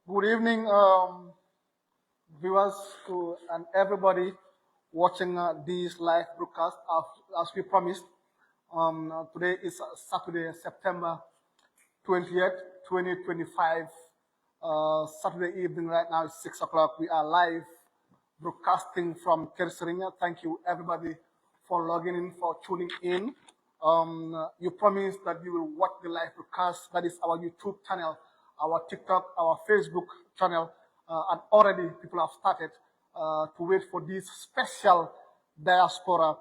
Good evening, viewers and everybody watching this live broadcast. As we promised, today is Saturday, September 20th, 2025. Saturday evening right now is 6 o'clock. We are live broadcasting from Kerseringa. Thank you everybody for logging in, for tuning in. You promised that you will watch the live broadcast. That is our YouTube channel, our TikTok, our Facebook channel, and already people have started to wait for this special Diaspora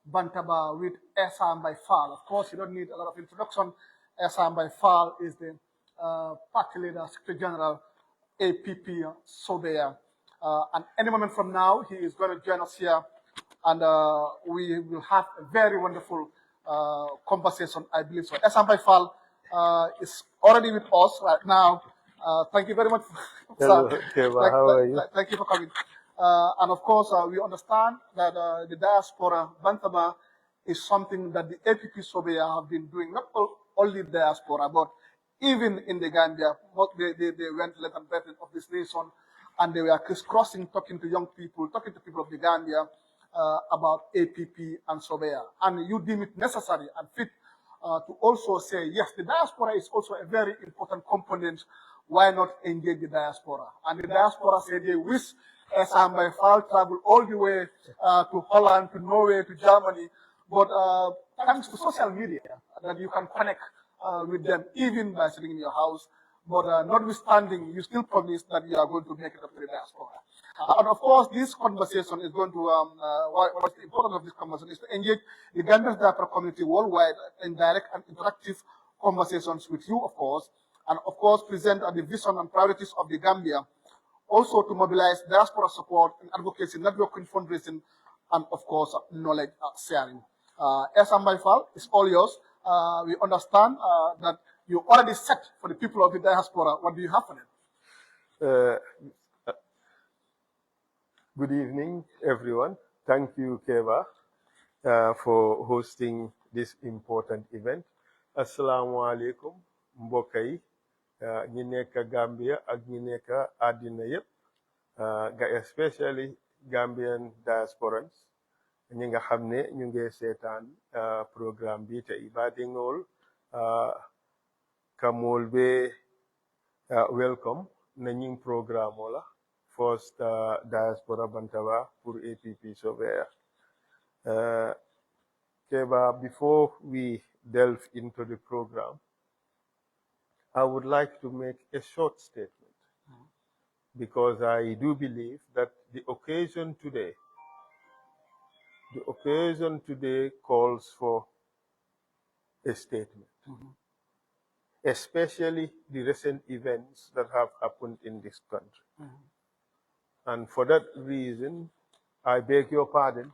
Bantaba with Essa Faal. Of course, you don't need a lot of introduction. Essa Faal is the party leader, Secretary General, APP Sobea. And any moment from now, he is going to join us here, and we will have a very wonderful conversation, I believe so. Essa Faal is already with us right now. Thank you very much, Hello, sir. Kebba, how are you? Thank you for coming. And of course, we understand that the Diaspora Bantaba is something that the APP Sobea have been doing, not only diaspora, but even in the Gambia. They went left and right of this nation, and they were crisscrossing, talking to young people, talking to people of the Gambia about APP and Sobea. And you deem it necessary and fit to also say, yes, the diaspora is also a very important component. Why not engage the diaspora? And the diaspora said they wish Essa Faal travel all the way to Holland, to Norway, to Germany. But thanks to social media, that you can connect with them even by sitting in your house. But notwithstanding, you still promise that you are going to make it up to the diaspora. And of course, this conversation is going to, what's the importance of this conversation is to engage the Gambian diaspora community worldwide in direct and interactive conversations with you, of course, and of course, present the vision and priorities of the Gambia, also to mobilize diaspora support and advocacy, networking, fundraising, and of course, knowledge sharing. Essa Faal, it's all yours. We understand that you already set for the people of the diaspora. What do you have for them? Good evening, everyone. Thank you, Kebba, for hosting this important event. Assalamu alaikum, mbokk yi ñi nekk Gambia ak ñi nekk àddina yépp, especially Gambian diasporans ñi nga xam ne ñu ngi seetaan programme bi te ibadingol kamol be welcome na ñing programme la first diaspora Bantaba pour APP Sobea. Kebba, before we delve into the program, I would like to make a short statement because I do believe that the occasion today calls for a statement, especially the recent events that have happened in this country. And for that reason, I beg your pardon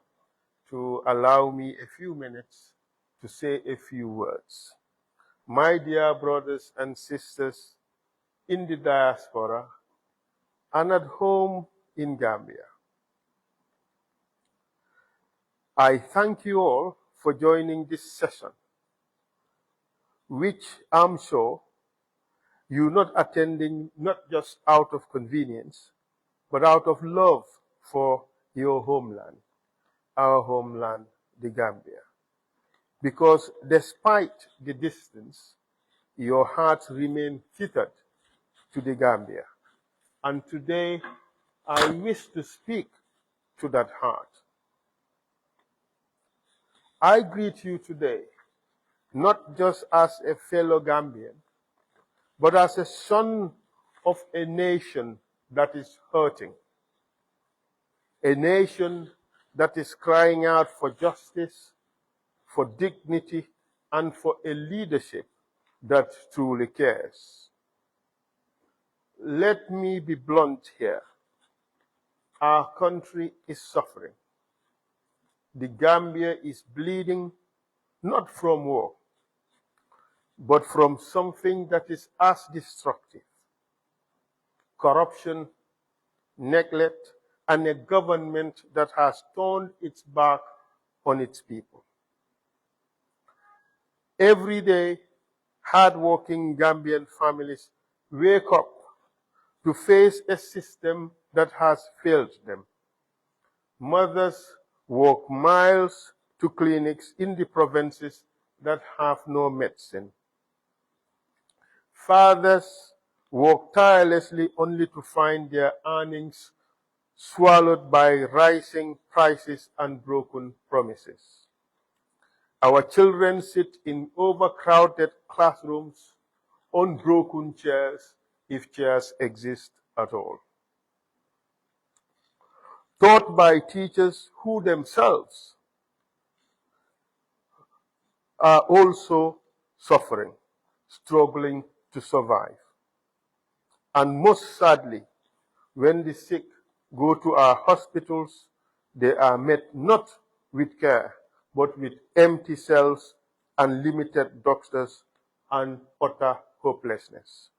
to allow me a few minutes to say a few words. My dear brothers and sisters in the diaspora and at home in Gambia, I thank you all for joining this session, which I'm sure you're not attending not just out of convenience, but out of love for your homeland, our homeland, the Gambia. Because despite the distance, your hearts remain tethered to the Gambia. And today, I wish to speak to that heart. I greet you today, not just as a fellow Gambian, but as a son of a nation that is hurting, a nation that is crying out for justice, for dignity, and for a leadership that truly cares. Let me be blunt here. Our country is suffering. The Gambia is bleeding, not from war, but from something that is as destructive: corruption, neglect, and a government that has turned its back on its people. Every day, hard-working Gambian families wake up to face a system that has failed them. Mothers walk miles to clinics in the provinces that have no medicine. Fathers work tirelessly only to find their earnings swallowed by rising prices and broken promises. Our children sit in overcrowded classrooms on broken chairs, if chairs exist at all. Taught by teachers who themselves are also suffering, struggling to survive. And most sadly, when the sick go to our hospitals, they are met not with care, but with empty cells and limited doctors and utter hopelessness.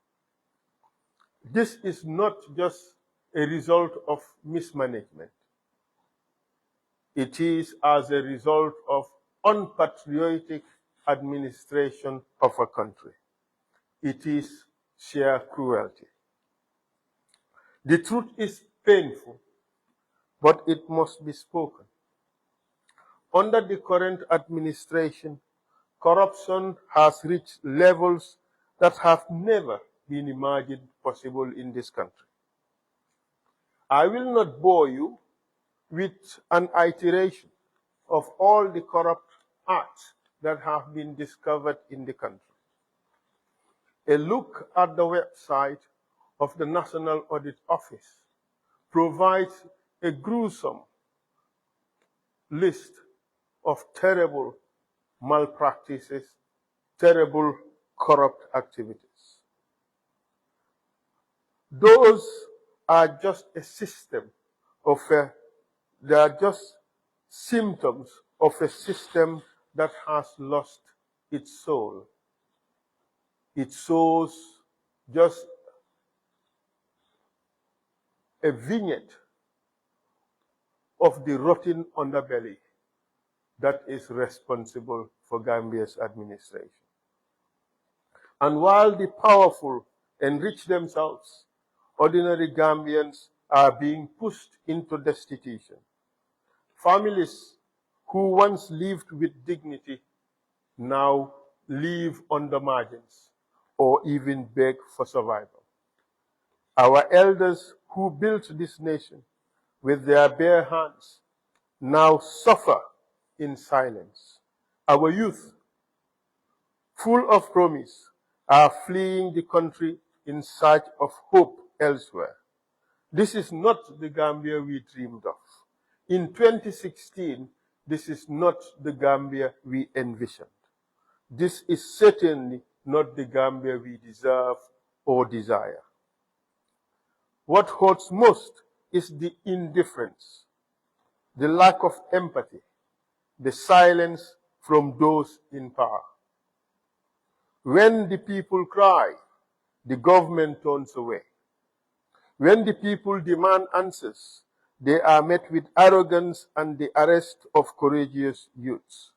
This is not just a result of mismanagement. It is as a result of unpatriotic administration of a country. It is sheer cruelty. The truth is painful, but it must be spoken. Under the current administration, corruption has reached levels that have never been imagined possible in this country. I will not bore you with an iteration of all the corrupt acts that have been discovered in the country. A look at the website of the National Audit Office provides a gruesome list of terrible malpractices, terrible corrupt activities. Those are just a system of they are just symptoms of a system that has lost its soul. It shows just a vignette of the rotten underbelly that is responsible for Gambia's administration. And while the powerful enrich themselves, ordinary Gambians are being pushed into destitution. Families who once lived with dignity now live on the margins or even beg for survival. Our elders who built this nation with their bare hands now suffer in silence. Our youth, full of promise, are fleeing the country in search of hope elsewhere. This is not the Gambia we dreamed of. In 2016, this is not the Gambia we envisioned. This is certainly not the Gambia we deserve or desire. What hurts most is the indifference, the lack of empathy, the silence from those in power. When the people cry, the government turns away. When the people demand answers, they are met with arrogance and the arrest of courageous youths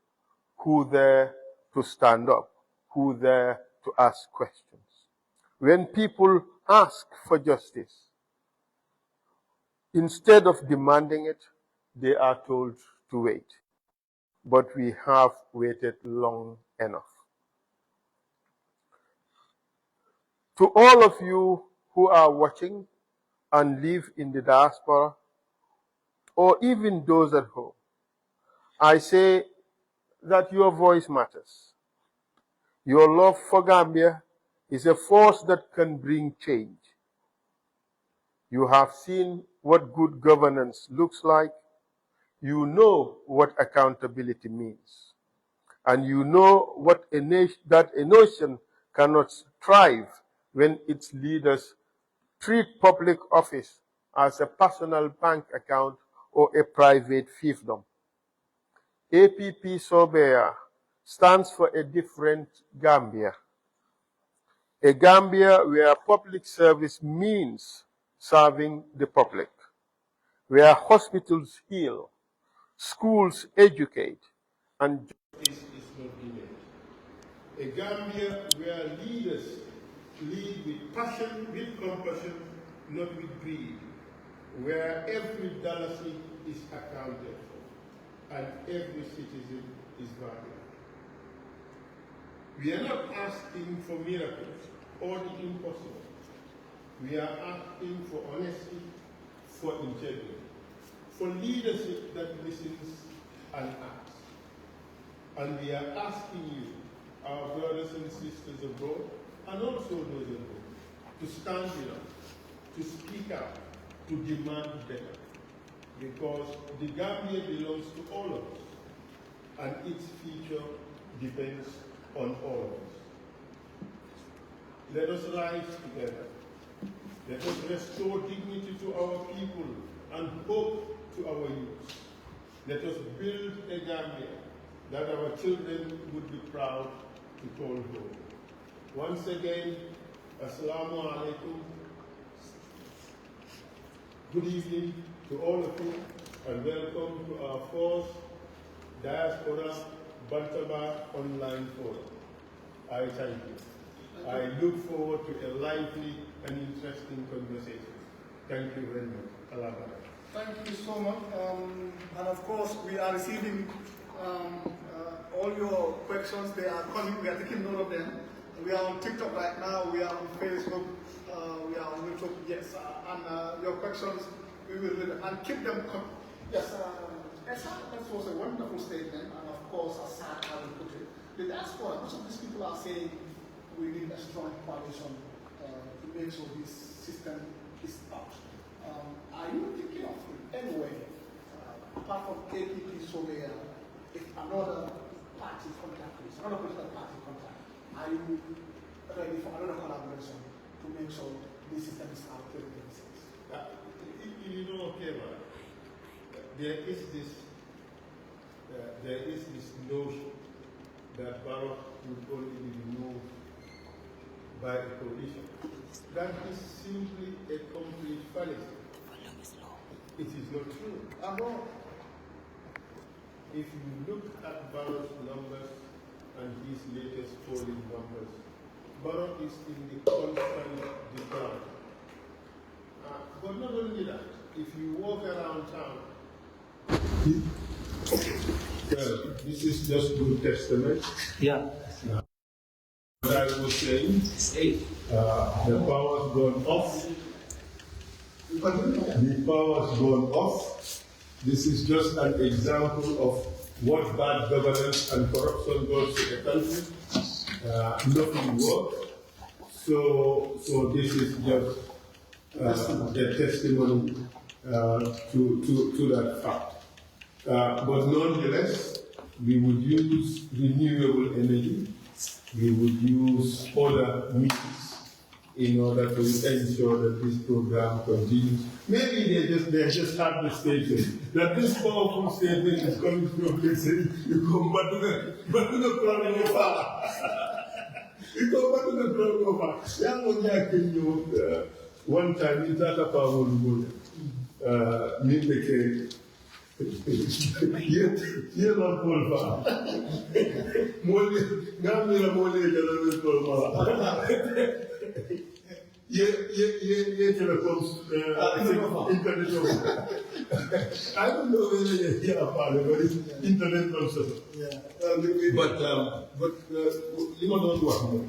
who there to stand up, who there to ask questions. When people ask for justice, instead of demanding it, they are told to wait. But we have waited long enough. To all of you who are watching and live in the diaspora, or even those at home, I say that your voice matters. Your love for Gambia is a force that can bring change. You have seen what good governance looks like. You know what accountability means. And you know what that a nation cannot thrive when its leaders treat public office as a personal bank account or a private fiefdom. APP Sobea stands for a different Gambia. A Gambia where public service means serving the public, where hospitals heal, schools educate, and justice is not delayed. A Gambia where leaders lead with passion, with compassion, not with greed, where every dollar is accounted for and every citizen is valued. We are not asking for miracles or the impossible. We are asking for honesty, for integrity, for leadership that listens and acts. And we are asking you, our brothers and sisters abroad, and also those abroad, to stand with us, to speak out, to demand better. Because the Gambia belongs to all of us, and its future depends on all of us. Let us rise together. Let us restore dignity to our people and hope to our youth. Let us build a Gambia that our children would be proud to call home. Once again, Assalamu alaikum. Good evening to all of you, and welcome to our fourth Diaspora Bantaba online forum. I thank you. I look forward to a lively and interesting conversation. Thank you very much. Allah Barak. Thank you so much. And of course, we are receiving all your questions. They are coming. We are taking note of them. We are on TikTok right now. We are on Facebook. We are on YouTube. Yes. And your questions, we will read and keep them coming. Yes. Essa, that was a wonderful statement. And of course, as sad as we put it, the diaspora, most of these people are saying we need a strong coalition to make sure this system is out. Are you thinking of any way, apart from APP Somalia, if another party contact is, another political party contact, are you ready for another collaboration to make sure this system is out 2026? You know, Kebba, there is this notion that Barak would only be removed by a coalition. That is simply a complete fallacy. It is not true. If you look at Barak's numbers and his latest polling numbers, Barak is in the constant decline. But not only that, if you walk around town, this is just Good Testament. Yeah. What I was saying, the power's gone off. The power's gone off. This is just an example of what bad governance and corruption does to a country. Nothing works. So this is just a testimony to that fact. But nonetheless, we would use renewable energy. We would use other means in order to ensure that this program continues. Maybe they just have the statement that this powerful statement is coming from the city. You come back to the problem of You come back to the problem of one time in Tata Power ye la polva mole ngamira mole jala polva ye telecom internet I don't know whether you hear about it, but it's internet also. But li ma doon wax moom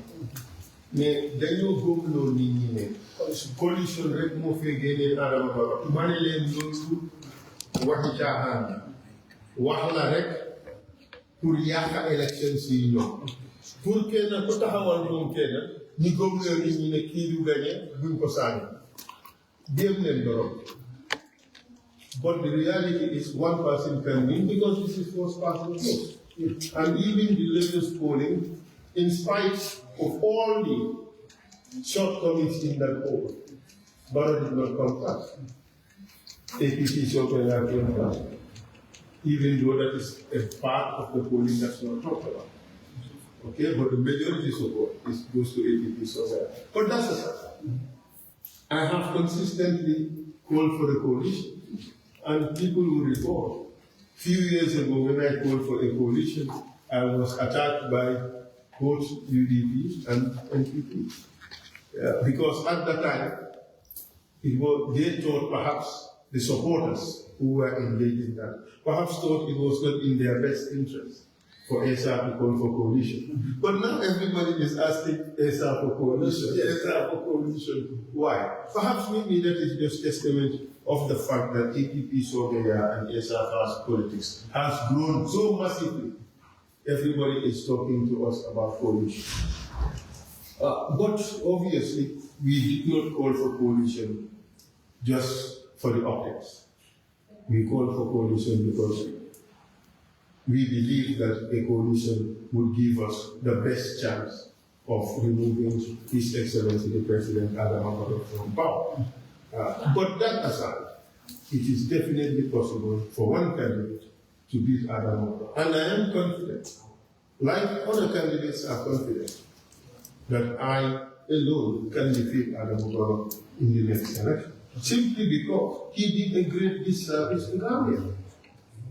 mais dañoo góobloo nit ñi ne coalition rek moo fee génnee Adama Barrow ma ne leen loolu waxi caaxaan wax la rek pour yàq élection si ñoom pour kenn ku taxawal moom kenn ñi góobloo nit ñi ne kii du gagné duñ ko saani dem leen borom. But the reality is one person can win because this is first past the post. And even the latest polling, in spite of all the shortcomings in that poll, Barrow did not come first. APP Somalia came first, even though that is a part of the polling that's not talked about. Okay, but the majority support goes to APP Somalia. But that's a fact. I have consistently called for a coalition. And people will recall, a few years ago when I called for a coalition, I was attacked by both UDP and NPP. Because at that time, They thought perhaps the supporters who were engaged in that perhaps thought it was not in their best interest for Essa to call for coalition. But now everybody is asking Essa for coalition. Essa for coalition. Why? Perhaps maybe that is just testament of the fact that APP Sogaya and Essa Faal's politics has grown so massively. Everybody is talking to us about coalition. But obviously, we did not call for coalition just for the optics. We called for coalition because we believe that a coalition would give us the best chance of removing His Excellency the President Adam Barrow from power. But that aside, it is definitely possible for one candidate to beat Adam Barrow. And I am confident, like other candidates are confident, that I alone can defeat Adam Barrow in the next election. Simply because he did a great disservice to Gambia.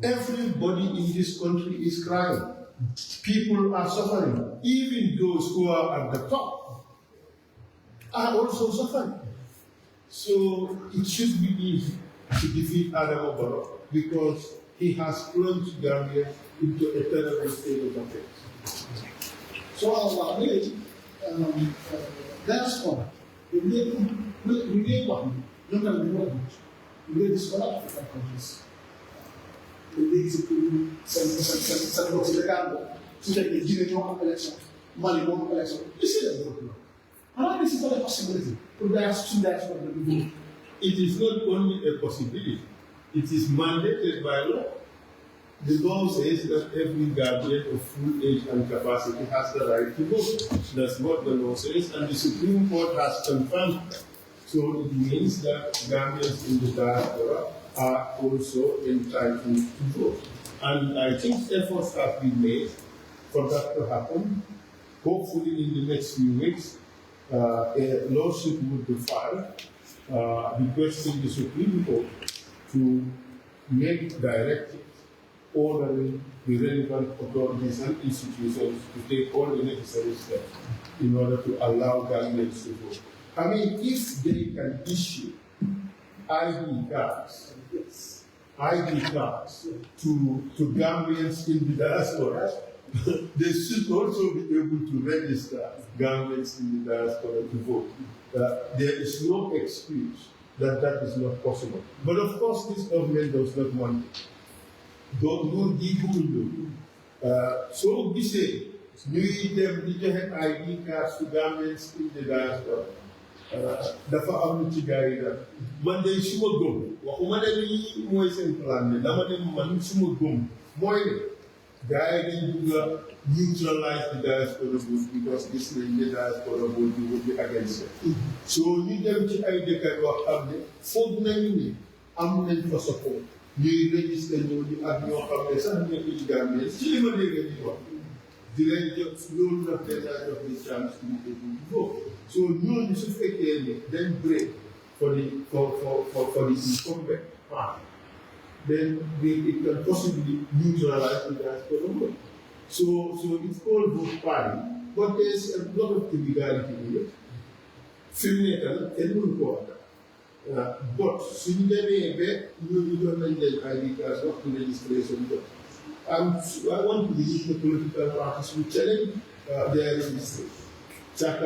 Everybody in this country is crying. People are suffering. Even those who are at the top are also suffering. So it should be easy to defeat Adam Barrow because he has plunged Gambia into a terrible state of affairs. So, Diaspora, we need one. Look at the world. We need this for African countries. We need to send books to the Gambia to take the Guinea election, Mali election. You see that work. And this is not a possibility. It is not only a possibility, it is mandated by law. The law says that every Gambian of full age and capacity has the right to vote. That's what the law says, and the Supreme Court has confirmed that. So it means that Gambians in the diaspora are also entitled to vote. And I think efforts have been made for that to happen. Hopefully in the next few weeks, a lawsuit would be filed requesting the Supreme Court to make directives ordering the relevant authorities and institutions to take all the necessary steps in order to allow Gambians to vote. I mean, if they can issue ID cards to Gambians in the diaspora, they should also be able to register Gambians in the diaspora to vote. There is no excuse that that is not possible. But of course, this government does not want it. So we say, we them ID cards to Gambians in the diaspora. Dafa am ci gaay da man day suma gëm waxuma ne li moy seen plan ne dama dem man suma gëm moy ne gaay dañ bëgg neutralize the diaspora vote because this is the diaspora vote will be against it. So ñu dem ci ay dëkk yoo xam ne foog nañu ni am nañ fa support ñuy register ñooñu ak ñoo xam ne sax nekk ci Gambie ci li ma dégg ñu wax di leen jox loolu nag déjà jox ni chance ñu vote. So ñooñu su fekkee ne dañ break for the incumbent party, then it can possibly neutralize the diaspora vote. So it's called vote party, but there's a lot of illegality in it. Filmmaker can do it. But suñu demee ba ñooñu doon nañ leen ID cards wax to registration but I want to believe the political parties will challenge their registration. There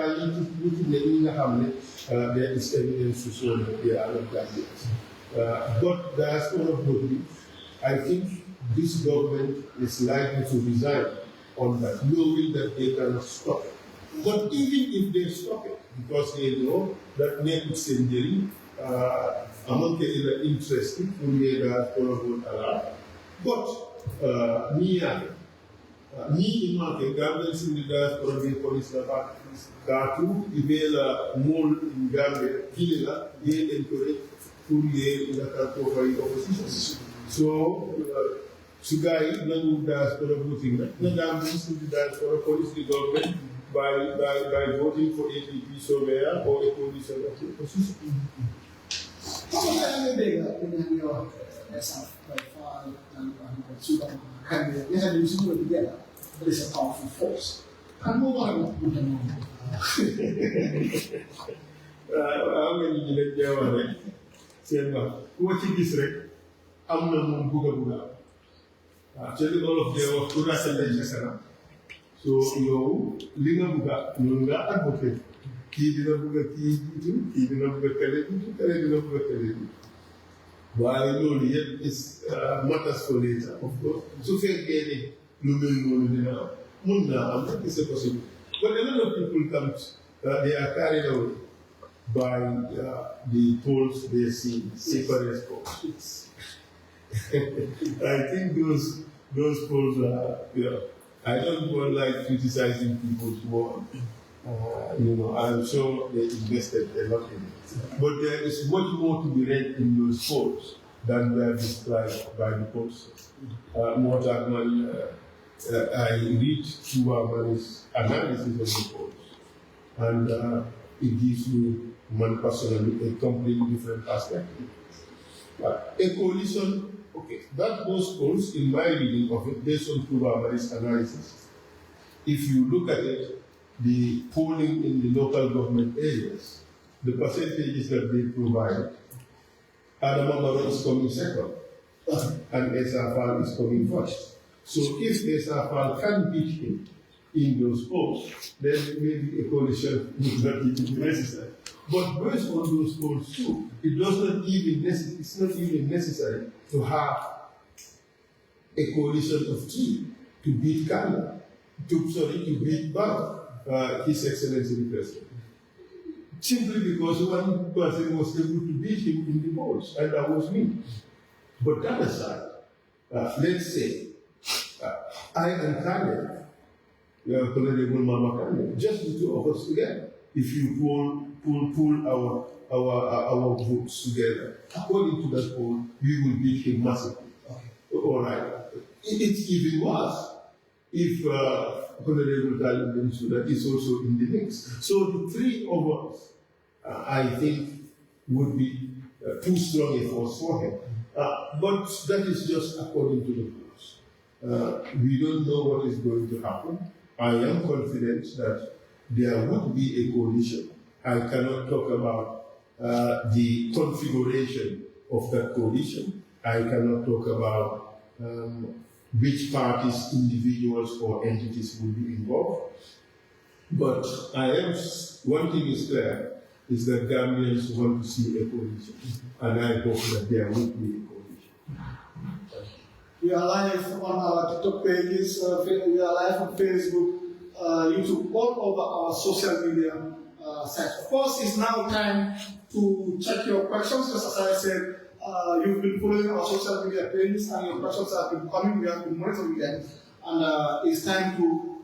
is evidence to show that they are not Gambians. But diaspora voting, I think this government is likely to resign on that, knowing that they cannot stop it. But even if they stop it, because they know that name is sending, among the interesting, we diaspora vote a lot. But ni imake Gambians in the diaspora be police la Katu ibela mol in Gambia kilela ye encourage pour ye la Katu by opposition. So sugai nangu diaspora voting na Gambians in the diaspora police the government by voting for APP Sogaya or a coalition of the opposition. How many in New York, Essa Faal and Sudan, they have been working together, but it's a powerful force. And no one am nga ñu leen jeewal rek seen wax ku ma ci gis rek am na moom bugg a waaw te li olof dee wax ku rafetlee sa kanam so yow li nga bugg a ñun nga advocate kii dina bugg a kii jiitu kii dina bugg a tele jiitu tele dina bugg a tele jiitu waaye loolu yëpp is matters for later of course su fekkee ne lu mel noonu dina am mun naa am rek c'est possible but a lot of people come they are carried away by the polls they see separate polls. I think those polls are, I don't like criticizing people's work. I'm sure they invested a lot in it. But there is much more to be read in those polls than were described by the pollsters. More than one, I read Chuba's analysis of the polls, and it gives me, one personally, a completely different perspective. A coalition, okay, that those polls, in my reading of it, based on Chuba's analysis, if you look at it, the polling in the local government areas, the percentages that they provide, Adama Barrow is coming second, and Essa Faal is coming first. So if Essa Faal can beat him in those polls, then maybe a coalition would not be necessary. But based on those polls too, it's not even necessary to have a coalition of two to beat Kano, to beat Barrow. His Excellency the President. Simply because one person was able to beat him in the polls, and that was me. But that aside, let's say, I and Kanye, Honorable Mama Kanye, just the two of us together, if you pull our votes together, according to that poll, we will beat him massively. Okay. All right. It's even worse if Honorable Talib Bensouda is also in the mix. So the three of us, I think, would be too strong a force for him. But that is just according to the polls. We don't know what is going to happen. I am confident that there would be a coalition. I cannot talk about the configuration of that coalition. I cannot talk about which parties, individuals, or entities will be involved. But one thing is clear, is that Gambians want to see a coalition. And I hope that there will be a coalition. We are live on our TikTok pages, we are live on Facebook, YouTube, all over our social media sites. Of course, it's now time to check your questions, just as I said. You've been following our social media pages and your questions have been coming, we have been monitoring them, and it's time to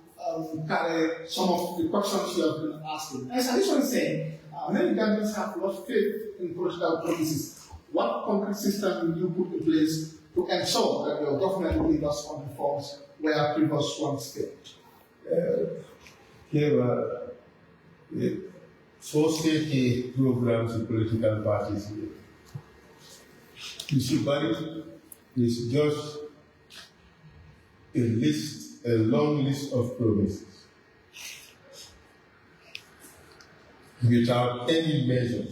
carry some of the questions you have been asking. As I usually say, many Gambians have lost faith in political processes. What concrete system will you put in place to ensure that your government delivers on reforms where previous ones failed? Society programs and political parties here. You see, buddy, is just a long list of promises without any measure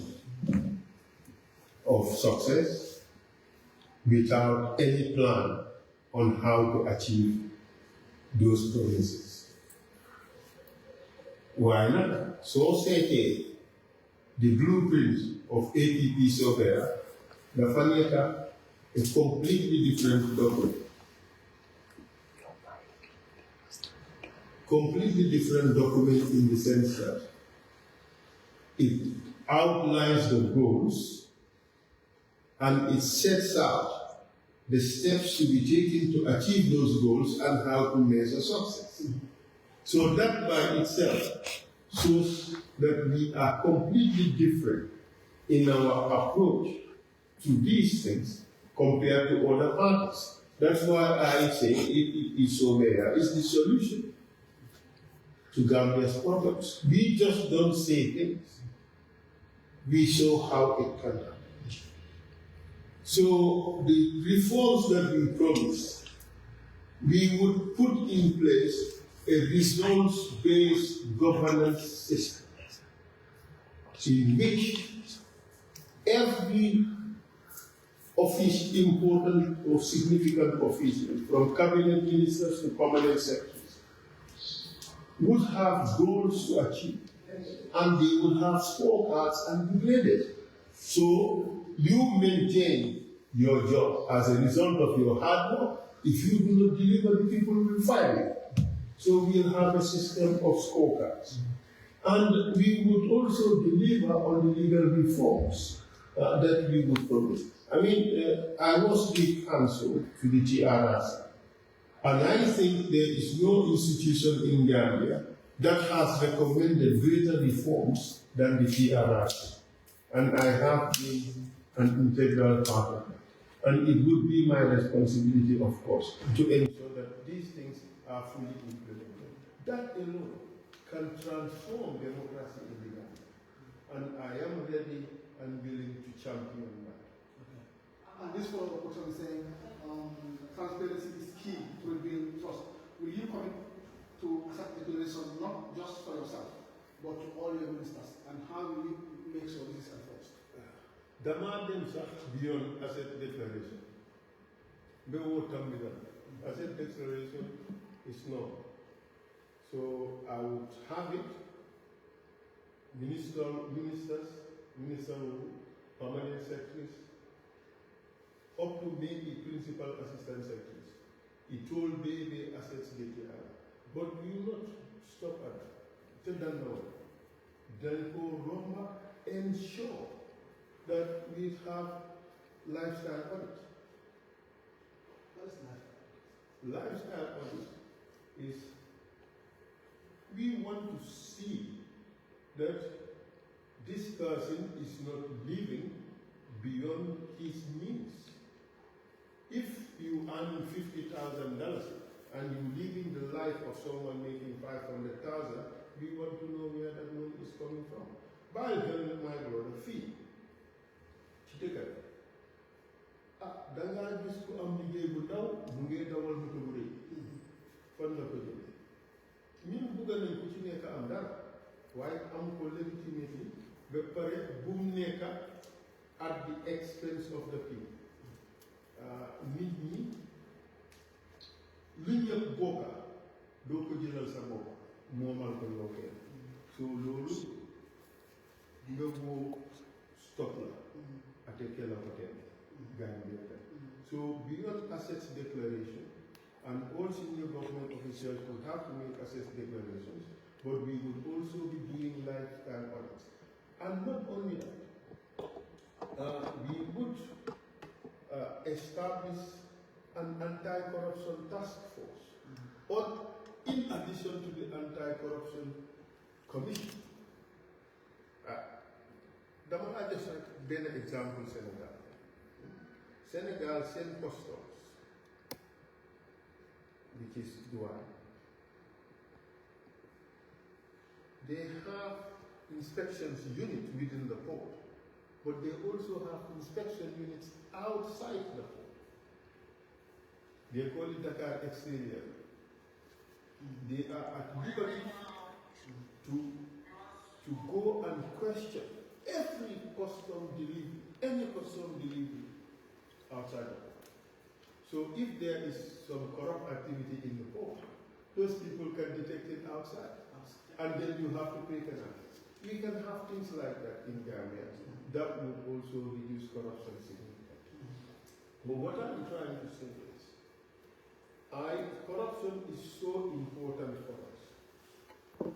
of success, without any plan on how to achieve those promises. Why not? So say the blueprint of APP software, the Faneka, a completely different document. Completely different document in the sense that it outlines the goals and it sets out the steps to be taken to achieve those goals and how to measure success. So that by itself shows that we are completely different in our approach to these things compared to other parties. That's why I say APP Somea is the solution to Gambia's problems. We just don't say things. We show how it can happen. So the reforms that we promise, we would put in place a results-based governance system. in which every office, important or significant official, from cabinet ministers to permanent secretaries, would have goals to achieve, and they would have scorecards and be graded. So you maintain your job as a result of your hard work. If you do not deliver, the people will fire you. So we'll have a system of scorecards. And we would also deliver on the legal reforms that we would promise. I mean, I was the counsel to the TRRC, and I think there is no institution in Gambia that has recommended greater reforms than the TRRC. And I have been an integral part of it. And it would be my responsibility, of course, to ensure that these things are fully implemented. That alone can transform democracy in the Gambia. And I am ready and willing to champion that. Okay. And this follow-up question is saying transparency is key to rebuild trust. Will you commit to accept declaration not just for yourself, but to all your ministers? And how will you make sure this is enforced? Demand themselves beyond asset declaration. Asset declaration is no. So I would have it, ministers, permanent secretaries, up to maybe principal assistant secretaries. It will be the assets declared. But we will not stop at that. Tell them no. Then go ensure that we have lifestyle audit. What is that? Lifestyle audit is we want to see that this person is not living beyond his means. If you earn $50,000 and you live in the life of someone making $500,000, we want to know where that money is coming from. By telling my brother, fee. Chitika. Danga gis ko am liggéey bu ndaw mu ngi dawal moto bu rëy fan la ko jëlee ñun bëgg nañ ku ci nekk am dara waaye am ko légitimité ba pare bu mu nekk at the expense of the people. Nit ñi lu ñëpp bokka doo ko jëlal sa bopp moomal ko yow kenn so loolu nga woo stop la ate kela ko kenn Gambia. So beyond assets declaration, and all senior government officials would have to make assets declarations, but we would also be doing lifestyle audits. And not only that, we would establish an anti-corruption task force, or in addition to the anti-corruption commission. I just been an example, Senegal. Senegal send customs, which is Douane. They have inspections unit within the port, but they also have inspection units outside the port. They call it Dakar Exterior. They are at liberty to go and question every custom delivery, any custom delivery outside the port. So if there is some corrupt activity in the port, those people can detect it outside. And then you have to pay penalties. We can have things like that in Gambia. That would also reduce corruption significantly. But what I'm trying to say is, corruption is so important for us.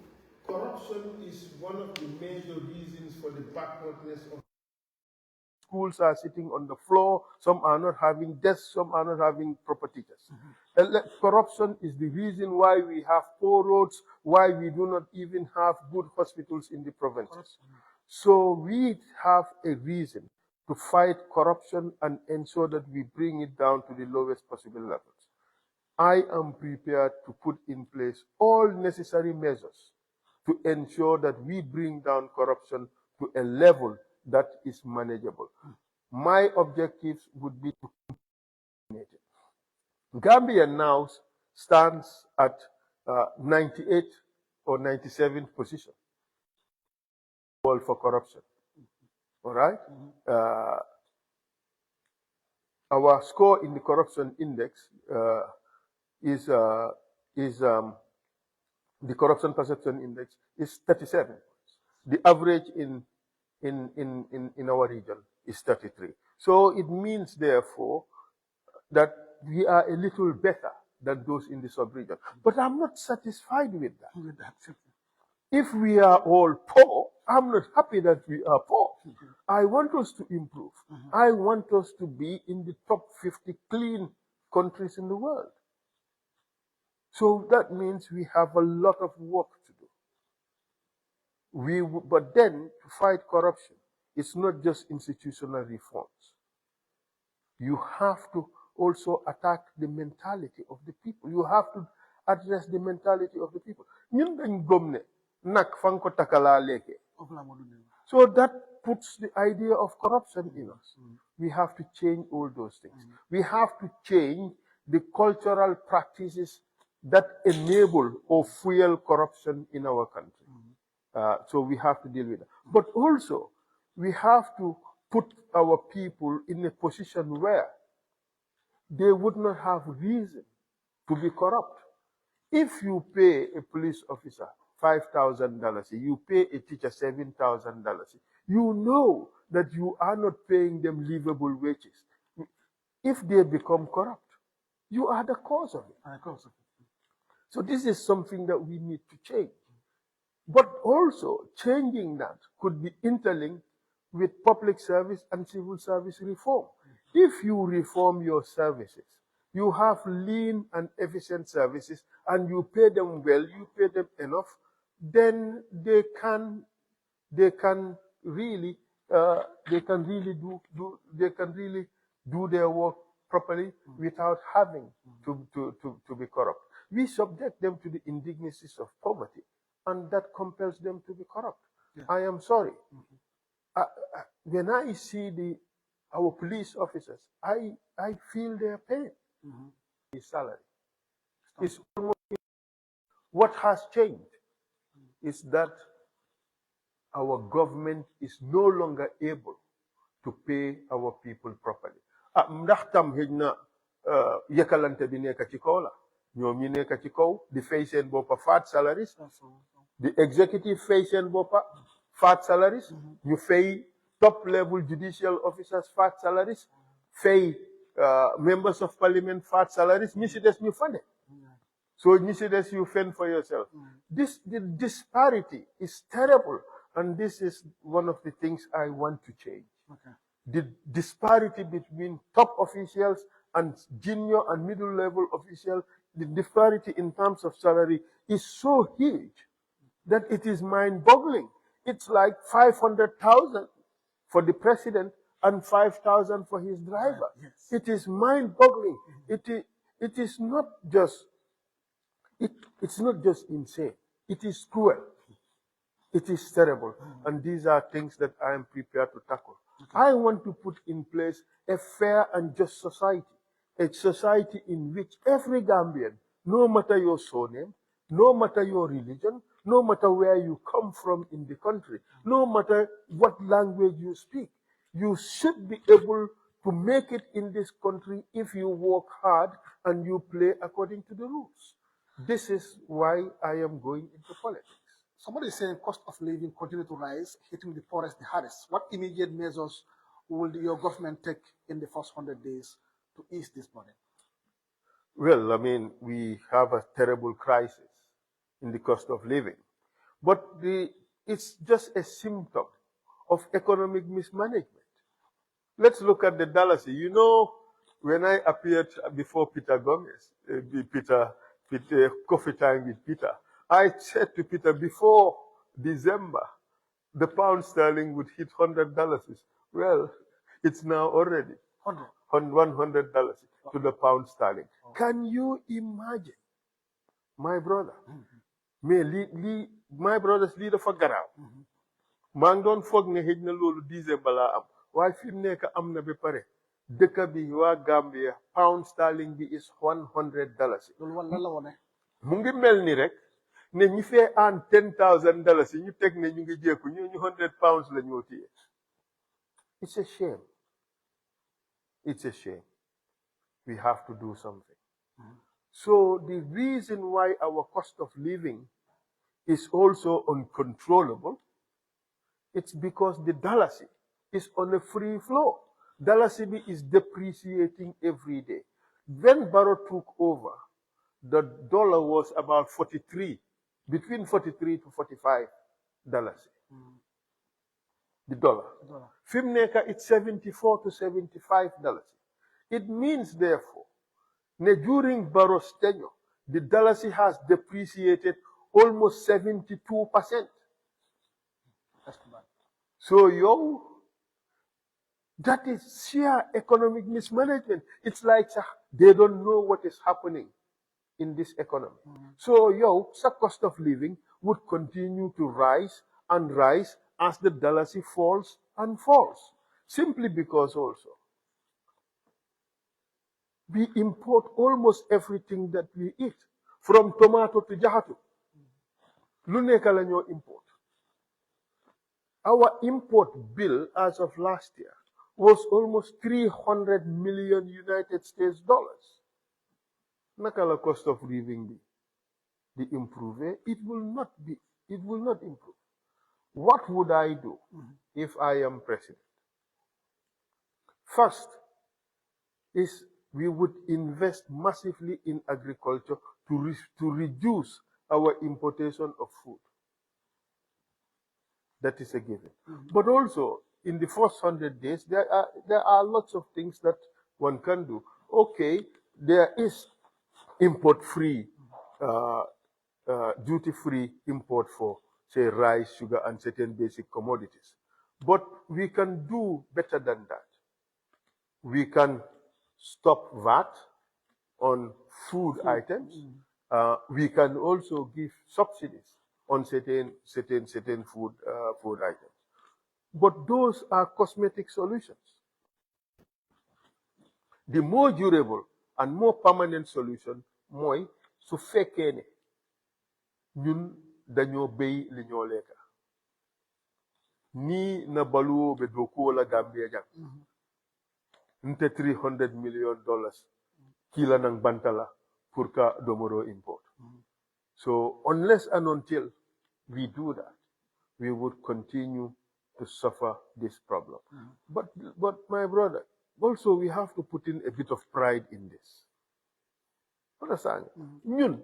Corruption is one of the major reasons for the backwardness of schools are sitting on the floor, some are not having desks, some are not having proper teachers. Corruption is the reason why we have poor roads, why we do not even have good hospitals in the provinces. So we have a reason to fight corruption and ensure that we bring it down to the lowest possible levels. I am prepared to put in place all necessary measures to ensure that we bring down corruption to a level that is manageable. My objectives would be to eliminate it. Gambia now stands at 98 or 97th position. for corruption. All right? Our score in the corruption index is the corruption perception index is 37. The average in our region is 33. So it means, therefore, that we are a little better than those in the sub-region. But I'm not satisfied with that. If we are all poor, I'm not happy that we are poor. I want us to improve. I want us to be in the top 50 clean countries in the world. So that means we have a lot of work to do. But then, to fight corruption, it's not just institutional reforms. You have to also attack the mentality of the people. You have to address the mentality of the people. So that puts the idea of corruption in us. We have to change all those things. We have to change the cultural practices that enable or fuel corruption in our country. So we have to deal with that. But also, we have to put our people in a position where they would not have reason to be corrupt. If you pay a police officer $5,000, you pay a teacher $7,000, you know that you are not paying them livable wages. If they become corrupt, you are the cause of it. So this is something that we need to change. But also, changing that could be interlinked with public service and civil service reform. If you reform your services, you have lean and efficient services, and you pay them well, you pay them enough, then they can really do their work properly without having to be corrupt. We subject them to the indignities of poverty, and that compels them to be corrupt. Yeah. I am sorry. When I see our police officers, I feel their pain. His salary. It's almost, what has changed is that our government is no longer able to pay our people properly. Ndax tam hejna yakalante bi nekk ci kaw la ñoom ñi nekk ci kaw di fay seen boppa fat salaries, the executive fay seen boppa fat salaries, ñu fay top level judicial officers fat salaries, fay members of parliament fat salaries, ñi ci des ñu fande. So ñi ci des you fend for yourself. The disparity is terrible, and this is one of the things I want to change. Okay. The disparity between top officials and junior and middle level officials, the disparity in terms of salary is so huge that it is mind-boggling. It's like 500,000 for the president and 5,000 for his driver. Yes. It is mind-boggling. It is not just it's not just insane. It is cruel. It is terrible. And these are things that I am prepared to tackle. I want to put in place a fair and just society, a society in which every Gambian, no matter your surname, no matter your religion, no matter where you come from in the country, no matter what language you speak, you should be able to make it in this country if you work hard and you play according to the rules. This is why I am going into politics. Somebody is saying cost of living continue to rise, hitting the poorest the hardest. What immediate measures will your government take in the first 100 days to ease this burden? Well, I mean, we have a terrible crisis in the cost of living. But it's just a symptom of economic mismanagement. Let's look at the Dallas. You know, when I appeared before Peter Gomez, Coffee Time with Peter, I said to Peter, before December, the pound sterling would hit $100. Well, it's now already $100 to the pound sterling. Can you imagine, my brother? My brother's leader for Garao. Man doon foog ne xëj na loolu December laa am waaye fi mu nekk am na ba pare dëkk bi waa Gambia pound sterling bi is $100. loolu lan la wone mu ngi mel ni rek ne ñi fee aan $10,000 ñu teg ne ñu ngi jékku ñu £100 la ñoo téye. It's a shame. It's a shame. We have to do something. So the reason why our cost of living is also uncontrollable, it's because the dalasi is on a free flow. Dalasi is depreciating every day. When Barrow took over, the dollar was about 43, between 43 to 45 dalasi. The dollar. Fimneka, it's 74 to 75 dalasi. It means, therefore, during Barrow's tenure, the dalasi has depreciated almost 72%. That's too bad. So, that is sheer economic mismanagement. It's like they don't know what is happening in this economy. So, the cost of living would continue to rise and rise as the dalasi falls and falls. Simply because also, we import almost everything that we eat, from tomato to jahatu. Lu nekk la ñoo import. Our import bill as of last year was almost 300 million United States dollars. Naka la cost of living be? The improve? It will not be. It will not improve. What would I do if I am president? First is we would invest massively in agriculture to reduce our importation of food. That is a given. But also, in the first 100 days, there are lots of things that one can do. Okay, there is import-free, duty-free import for, say, rice, sugar, and certain basic commodities. But we can do better than that. We can stop VAT on food items. We can also give subsidies on certain food items. But those are cosmetic solutions. The more durable and more permanent solution mooy su fekkee ne ñun dañoo béy li ñoo lekka nii na baluwo be dokuwo la Gambia jang nte $300 million kila nang bantala pour ka domoro import. So unless and until we do that, we would continue to suffer this problem. But my brother, also we have to put in a bit of pride in this. Understand? Ñun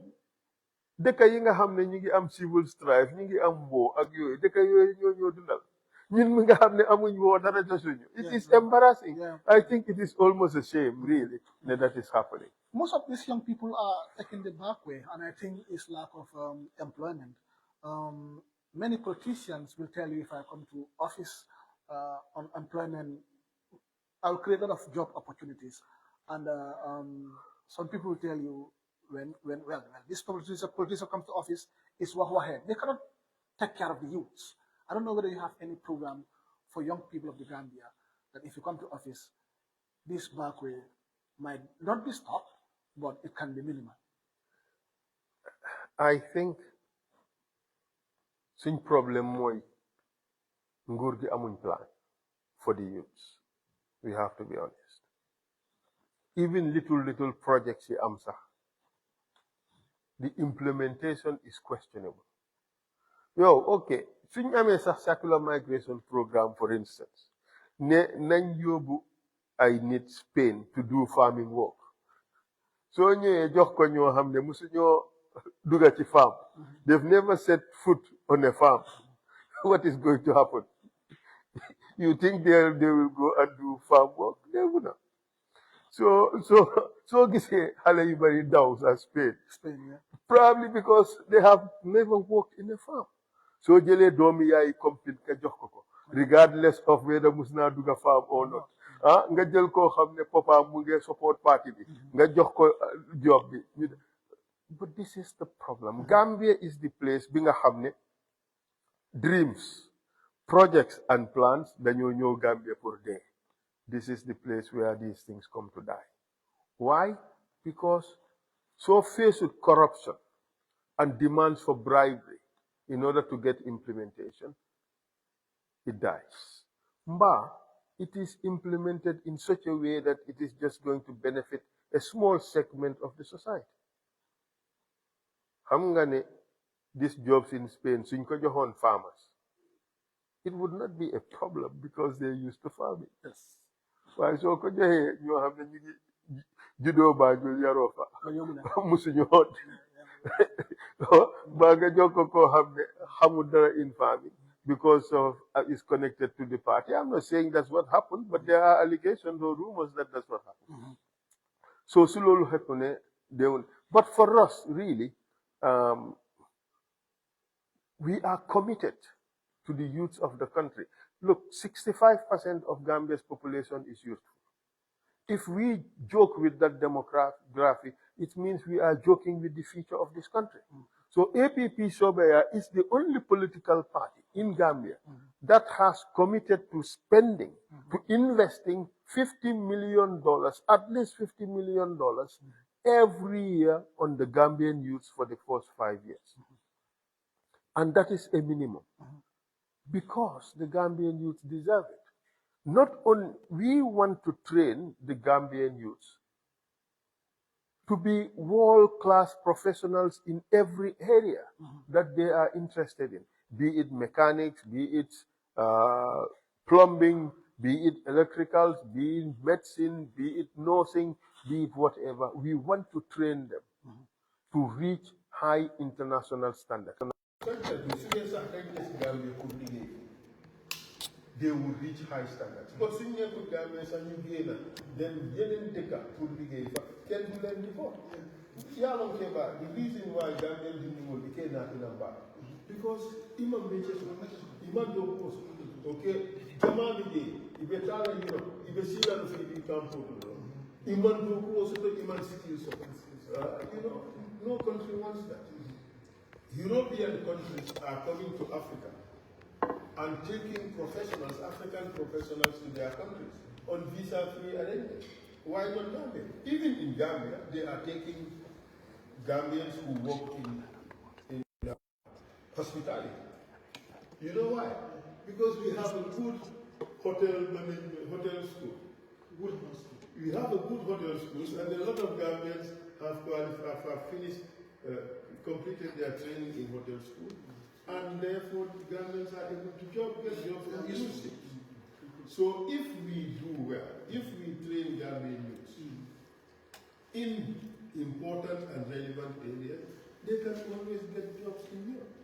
dëkk yi nga xam ne ñu ngi am civil strife, ñu ngi am war ak yooyu, dëkk yooyu ñoo dundal. Ñun mi nga xam ne amuñ woo dara josuñu. It is embarrassing. I think it is almost a shame, really, that is happening. Most of these young people are taking the back way, and I think it's lack of employment. Many politicians will tell you, if I come to office on employment, I'll create a lot of job opportunities. And some people will tell you, when this politician comes to office, it's wahead. They cannot take care of the youths. I don't know whether you have any program for young people of the Gambia that if you come to office, this back way might not be stopped, but it can be minimal. I think suñ problem mooy nguur gi amuñ plan for the youths. We have to be honest. Even little projects yi am sax, the implementation is questionable. Okay, suñ amee sax circular migration program, for instance, ne nañ yóbbu ay nit Spain to do farming work. So ñëwee jox ko ñoo xam ne musuñoo duga ci farm. They've never set foot on a farm. What is going to happen? You think they will go and do farm work? They will not. So gisee xale yu bari daw sa Spain. Probably because they have never worked in a farm. So jëlee doomi yaay compete ka jox ko, regardless of whether mus naa duga farm or not. Nga jël koo xam ne papa mu ngi support party bi, nga jox ko job bi. But this is the problem. Gambia is the place bi nga xam ne dreams, projects and plans dañoo ñëw Gambia pour dee. This is the place where these things come to die. Why? Because so faced with corruption and demands for bribery in order to get implementation, it dies. Mba, it is implemented in such a way that it is just going to benefit a small segment of the society. Xam nga ne these jobs in Spain, suñ ko joxoon farmers, it would not be a problem because they're used to farming. Yes. Waaye soo ko joxee ñoo xam ne ñu ngi juddoo Banjul yaroo fa musuñu woon ba nga jox ko koo xam ne xamul dara in farming because of is connected to the party. I'm not saying that's what happened, but there are allegations or rumors that that's what happened. So su loolu happened, they will. But for us, really, we are committed to the youth of the country. Look, 65% of Gambia's population is youthful. If we joke with that demographic, it means we are joking with the future of this country. So APP Sobeya is the only political party in Gambia that has committed to spending, to investing $50 million, at least $50 million every year on the Gambian youths for the first 5 years. And that is a minimum because the Gambian youth deserve it. Not only we want to train the Gambian youths to be world-class professionals in every area that they are interested in, be it mechanics, be it plumbing, be it electricals, be it medicine, be it nursing, be it whatever. We want to train them to reach high international standards. They will reach high standards. But soon you could Gambians and you gain then getting take up to the game can do them before. Yalong Kebba, the reason why Gambians didn't will became not in a bar. Because Imam Beaches, Imam Dokos, okay, Jamal Bide, Ibetala Europe, Ibesila the Philippine Campo, Imam Dokos, Imam City, no country wants that. European countries are coming to Africa and taking professionals, African professionals to their countries on visa-free arrangements. Why not Gambia? Even in Gambia, they are taking Gambians who work in hospitality. You know why? Because we have a good hotel management, hotel school. Good school. We have a good hotel schools, and a lot of Gambians have finished, completed their training in hotel school. And therefore, the Gambians are able to get jobs and use it. So if we do well, if we train Gambian youths in important and relevant areas, they can always get jobs in Europe.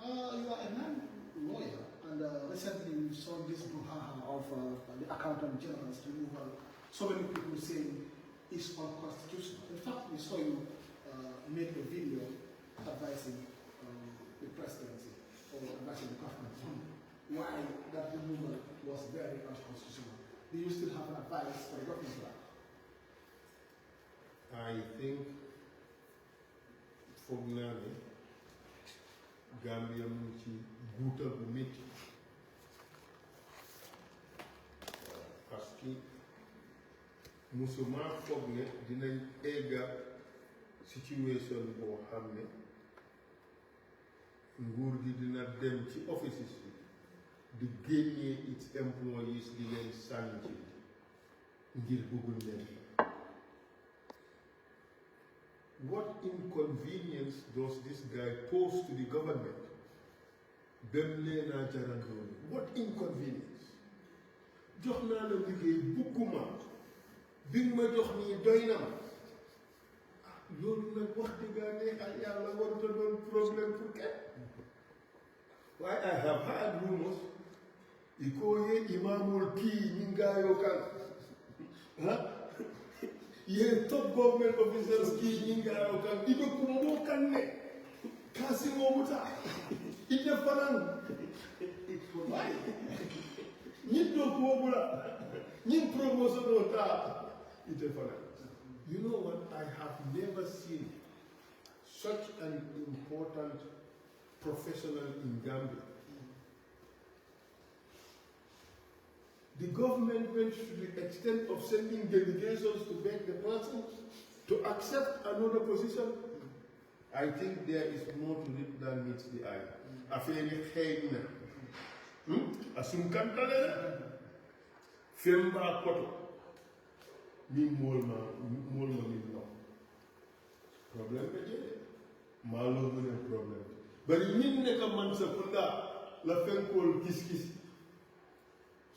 You are a non-lawyer, and recently we saw this brouhaha of the Accountant General's removal. So many people saying it's unconstitutional. In fact, we saw you make a video advising the presidency or advising the government why that removal was very unconstitutional. Do you still have an advice for the government for that? I think for Gnani, Gambia Munchi, Buta Bumiti. Parce que musuma foog ne dinañ egga situation boo xam ne nguur gi dina dem ci offices di génnee its employees di leen sànni ngir bëggul leen. What inconvenience does this guy pose to the government? What inconvenience? Jox naa la liggéey bugguma bi nga ma jox nii doy na ma loolu nag wax dëgg ak yàlla warut a doon problème pour kenn. Why I have heard rumors ikoye imamul kii ñingaayoo kan ye top government officers kii ñingaayoo kan ibe kumbo kan ne kasi momuta ite fanan why ñin do ko bula ñin promotion do ta ite fanan. You know what, I have never seen such an important professional in Gambia. The government went to the extent of sending delegations to beg the person to accept another position. I think there is more to it than meets the eye. Affaire yi xeeñ na. Asum kantale na. Femba koto. Mi molma mi no. Problem be jede. Malo gune problem. Bari min ne ka man sa kunda la fenkol kis.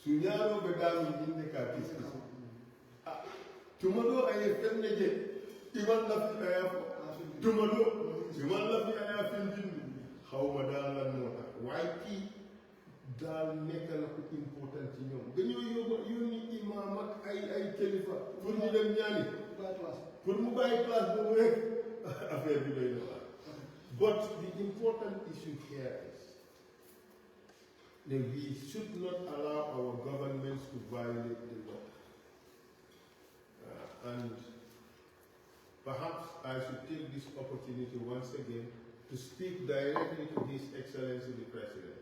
Sunyaro be dami min ne ka kis. Tumado ay fenne je. Iman la fi ay tumado. Iman la fi ay fin xawma daal lan moo tax waaye kii daal nekk na ko important ci ñoom dañoo yónni imaam ak ay kilifa pour ñu dem ñaani pour mu bàyyi place boobu rek affaire bi doy na waar. But the important issue here is that we should not allow our governments to violate the law. And perhaps I should take this opportunity once again to speak directly to His Excellency the President.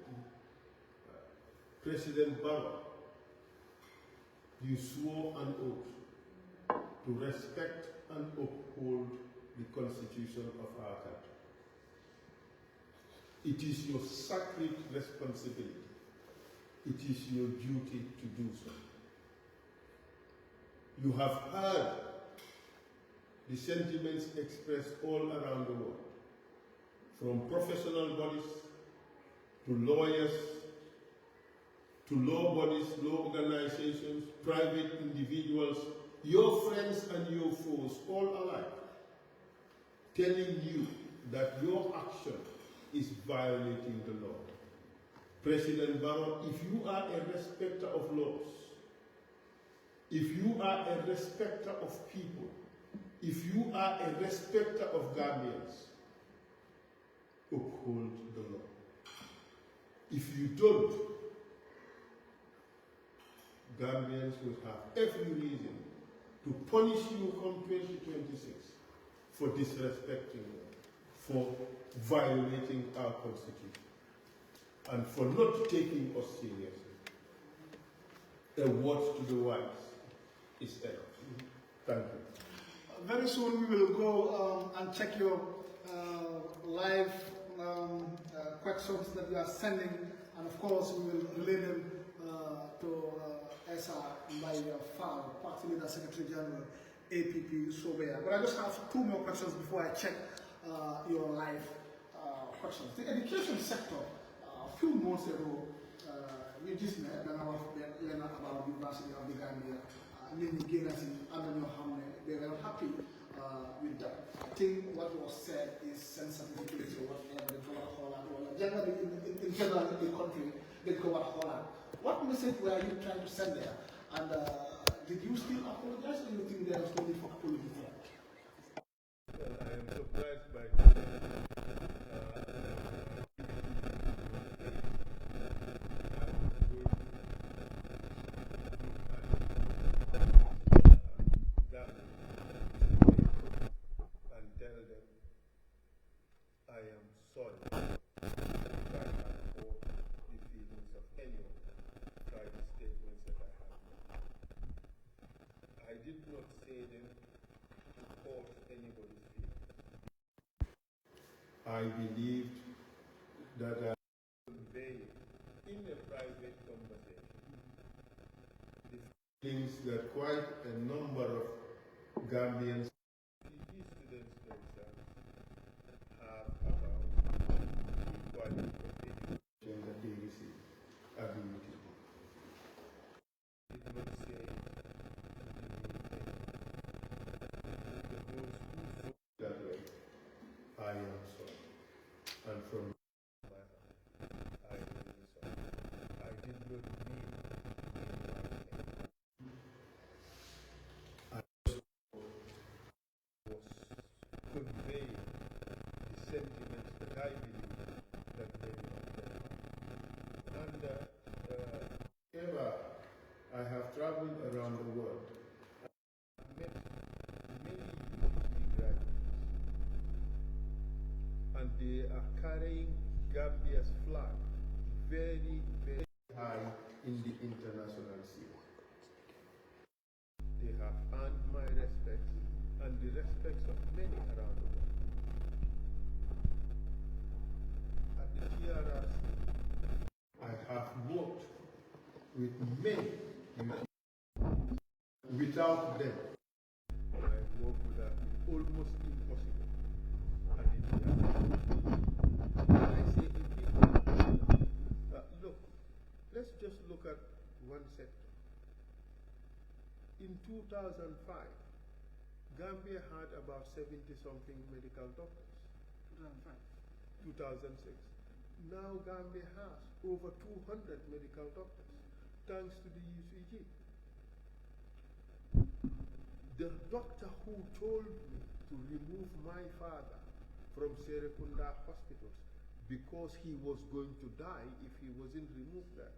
President Barrow, you swore an oath to respect and uphold the Constitution of our country. It is your sacred responsibility. It is your duty to do so. You have heard the sentiments expressed all around the world, from professional bodies to lawyers, to law bodies, law organizations, private individuals, your friends and your foes, all alike, telling you that your action is violating the law. President Barrow, if you are a respecter of laws, if you are a respecter of people, if you are a respecter of Gambians, uphold the law. If you don't, Gambians will have every reason to punish you come 2026 for disrespecting them, for violating our Constitution, and for not taking us seriously. A word to the wise is enough. Thank you. Very soon we will go and check your live questions that you are sending, and of course we will relay them to Essa Faal, Party Leader, Secretary General, APP Sobea. But I just have two more questions before I check your live questions. The education sector, a few months ago, we just met about the University of the Gambia. They were happy with that. I think what was said is sensitivity or whatever they call Holland, or generally in general in the country they call it Holland. What message were you trying to send there? And did you still apologize, or do you think there was no need for apology there? Well, I am surprised by this. I believed that I convey in a private conversation the feelings that quite a number of Gambians, PhD students themselves, have about the quality of education that they receive ability. It would say that way, I am sorry. And from my heart, I am sorry. I did not mean I was conveying the sentiments that I believe that many of them have. And ever I have traveled around the world. I met many university graduates, and they are carrying Gambia's flag very, very high in the international scene. They have earned my respect and the respects of many around the world. many. Without them, my work would have been almost impossible. I say again, look, let's just look at one sector. In 2005, Gambia had about 70-something medical doctors. 2006. Now Gambia has over 200 medical doctors, thanks to the UCG. The doctor who told me to remove my father from Serekunda hospitals because he was going to die if he wasn't removed there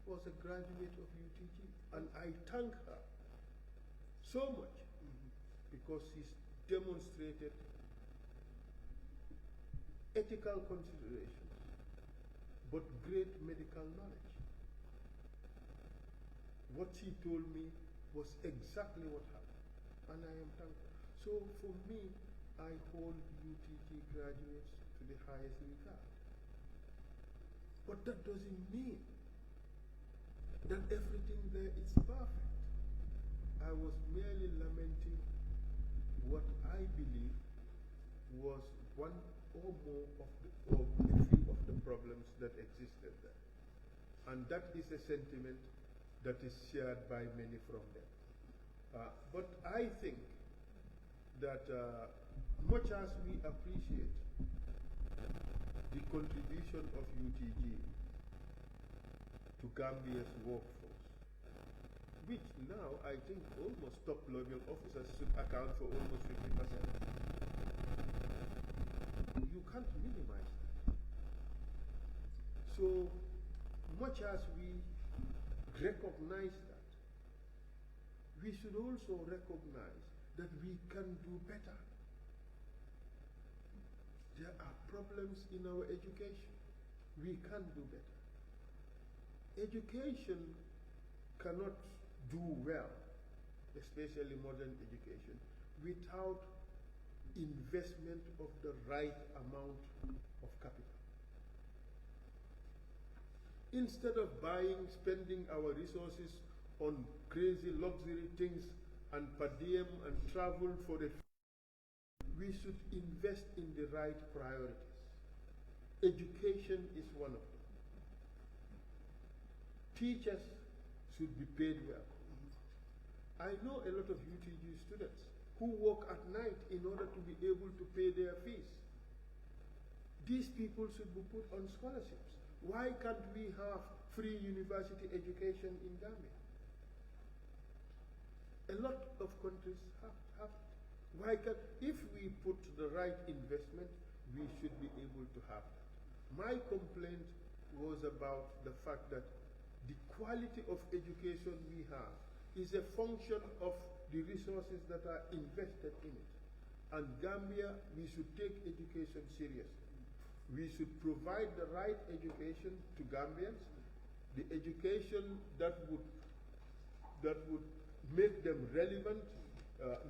was a graduate of UTG. And I thank her so much because she's demonstrated ethical considerations, but great medical knowledge. What she told me was exactly what happened, and I am thankful. So for me, I hold UTG graduates to the highest regard. But that doesn't mean that everything there is perfect. I was merely lamenting what I believe was one or more of a few of the problems that existed there. And that is a sentiment that is shared by many from them. But I think that much as we appreciate the contribution of UTG to Gambia's workforce, which now I think almost top-level officers should account for almost 50%. You can't minimize that. So much as we recognize that, we should also recognize that we can do better. There are problems in our education. We can do better. Education cannot do well, especially modern education, without investment of the right amount of capital. Instead of spending our resources on crazy luxury things and per diem and travel for the we should invest in the right priorities. Education is one of them. Teachers should be paid well. I know a lot of UTG students who work at night in order to be able to pay their fees. These people should be put on scholarships. Why can't we have free university education in Gambia? A lot of countries have it. Why can't, if we put the right investment, we should be able to have that. My complaint was about the fact that the quality of education we have is a function of the resources that are invested in it. And Gambia, we should take education seriously. We should provide the right education to Gambians, the education that would make them relevant,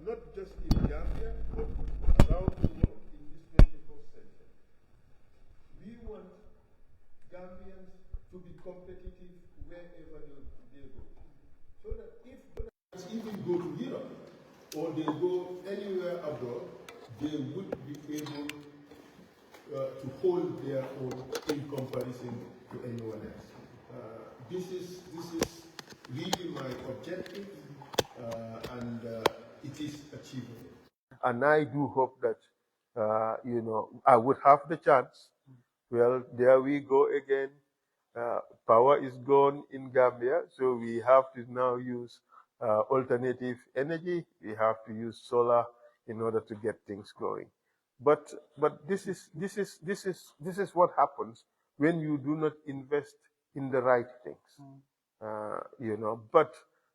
not just in Gambia, but around the world in this 21st century. We want Gambians to be competitive wherever they go. So that if they even go to Europe or they go anywhere abroad, they would be able to hold their own in comparison to anyone else. This is really my objective, and it is achievable. And I do hope that I would have the chance. Well, there we go again. Power is gone in Gambia, so we have to now use alternative energy. We have to use solar in order to get things going. But this is what happens when you do not invest in the right things. But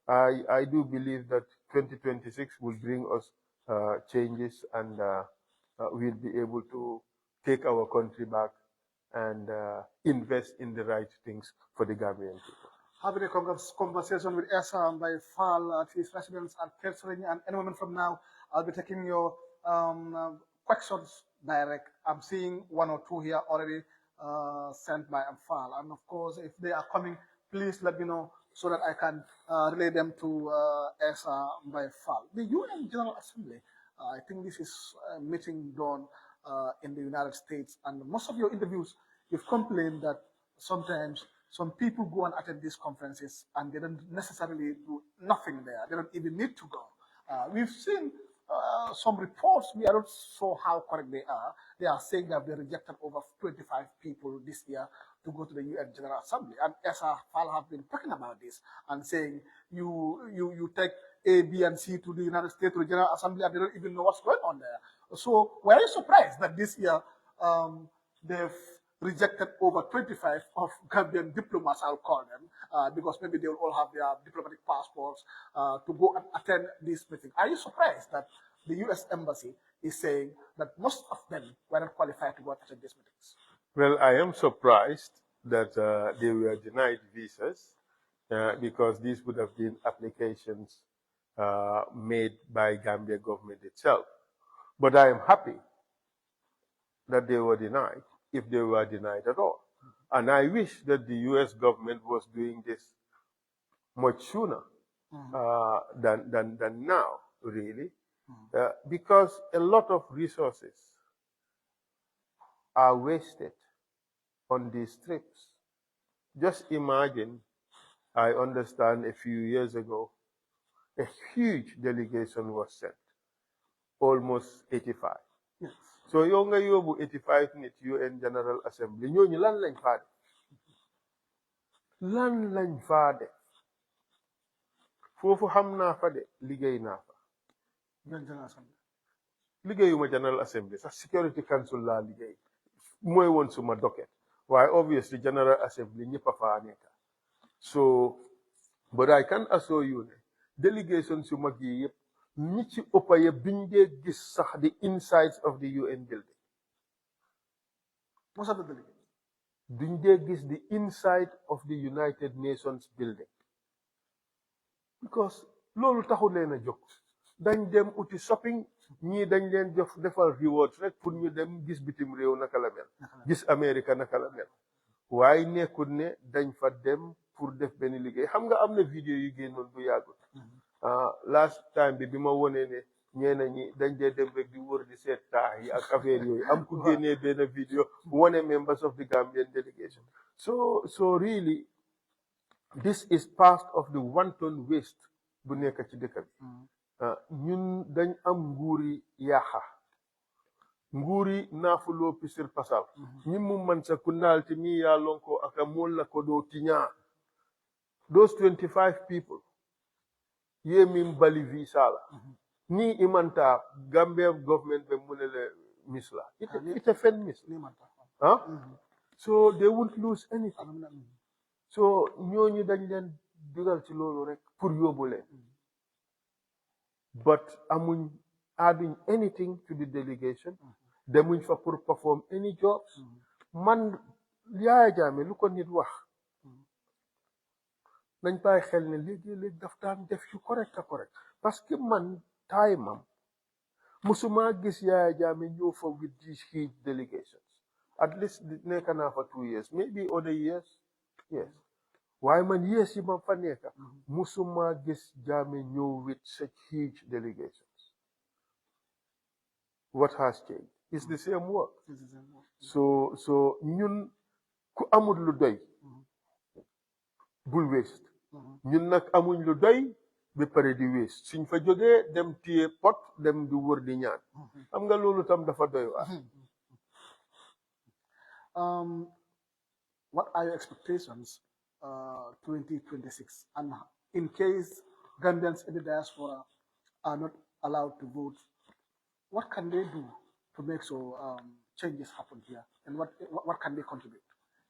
I do believe that 2026 will bring us changes, and we'll be able to take our country back and invest in the right things for the Gambian people. Having a conversation with Essa Faal at his residence at Kersering, and any moment from now, I'll be taking your questions direct. I'm seeing one or two here already sent by Faal, and of course, if they are coming please let me know so that I can relay them to Essa Faal. The UN General Assembly, I think this is a meeting done in the United States, and most of your interviews, you've complained that sometimes some people go and attend these conferences and they don't necessarily do nothing there. They don't even need to go. We've seen some reports, we are not sure how correct they are. They are saying that they rejected over 25 people this year to go to the UN General Assembly. And Essa Faal have been talking about this and saying you take A, B, and C to the United States, to the General Assembly, and they don't even know what's going on there. So were you surprised that this year they've rejected over 25 of Gambian diplomats, I'll call them, because maybe they will all have their diplomatic passports to go and attend this meeting? Are you surprised that the U.S. Embassy is saying that most of them were not qualified to go and attend these meetings? Well, I am surprised that they were denied visas because these would have been applications made by Gambia government itself. But I am happy that they were denied, if they were denied at all. And I wish that the U.S. government was doing this much sooner than now, really, because a lot of resources are wasted on these trips. Just imagine, I understand a few years ago, a huge delegation was sent, almost 85. Yes. So yow nga yóbbu 85 nit UN General Assembly ñooñu lan lañ faa def lan lañ faa def foofu xam naa fa de liggéey naa fa General Assembly. liggéeyuma General Assembly sax Security Council laa liggéey mooy woon suma docket waaye obviously General Assembly ñëpp a faa nekk so but I can assure you ne delegation su mag yi yëpp ñi ci ëppa yëpp biñ dee gis sax the insides of the UN building. Most of the delegates. Duñ dee gis the inside of the United Nations building. Because loolu taxu leen a jóg dañ dem uti shopping ñii dañ leen jox defal rewards rek pour ñu dem gis bitim réew naka la mel gis Amérique naka la mel waaye nekkul ne dañ fa dem pour def benn liggéey xam nga am na vidéo yu génnoon bu yàggul last time bi ma wonee ne ñeena ñi dañ dee dem rek di wër di seet taax yi ak affaire yooyu am ku génnee benn vidéo wone members of the Gambian delegation so really this is part of the wanton waste bu nekk ci dëkk bi ñun dañ am nguuri yaaxa nguuri naafuloo pisir pasal ñi mu man sa kundaalti mi yaa lonko aka mool la ko doo tiñaa those 25 people ye min bali visa la ni imanta Gambia government be munele misla ite fen misla so they won't lose anything so ñooñu dañ leen dugal ci loolu rek pour yóbbu leen but amuñ adding anything to the delegation demuñ fa pour perform any jobs man Yaya Jammeh lu ko nit wax nañ bàyyi xel ne léegi daf daan def yu correct parce que man time am musuma gis Yaya Jammeh ñëw fa with these huge delegations at least nekk naa fa 2 years maybe other years yes waaye man years yi ma fa nekk musuma gis Jammeh ñëw with such huge delegations what has changed it's the same work so ñun ku amul lu doy bul waste ñun nag amuñ lu doy ba pare di waste suñ fa jógee dem téye pot dem di wër di ñaan xam nga loolu tam dafa doy waar what are your expectations 2026 and in case Gambians in the diaspora are not allowed to vote, what can they do to make sure changes happen here, and what can they contribute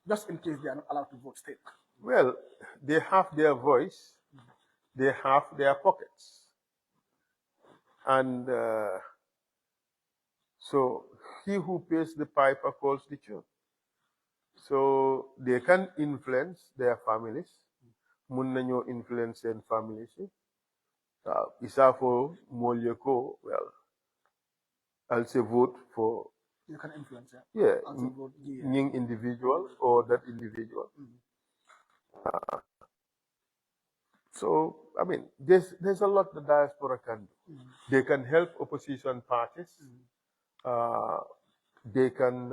just in case they are not allowed to vote state? Well, they have their voice, they have their pockets. And so he who pays the piper calls the tune. So they can influence their families. Mun nañoo influence their families. Isafo Molyeko, well, I'll say vote for. You can influence, yeah, vote, individual or that individual. So, I mean, there's a lot the diaspora can do. They can help opposition parties. Uh, they can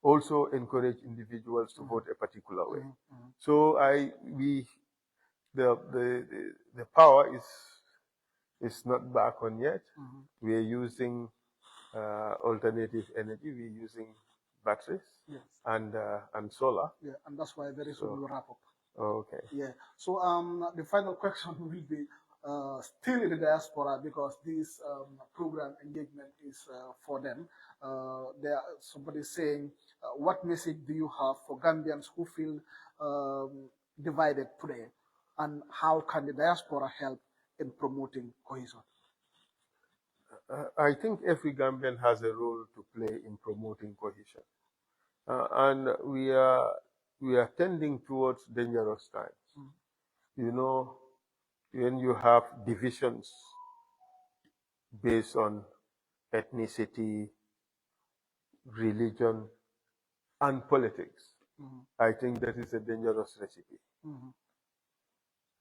also encourage individuals to vote a particular way. So the power is not back on yet. We are using alternative energy. We're using batteries and solar. Yeah, and that's why very soon we'll wrap up. Okay. Yeah. So the final question will be still in the diaspora because this program engagement is for them. There somebody saying, what message do you have for Gambians who feel divided today, and how can the diaspora help in promoting cohesion? I think every Gambian has a role to play in promoting cohesion, and we are tending towards dangerous times. You know, when you have divisions based on ethnicity, religion, and politics, I think that is a dangerous recipe.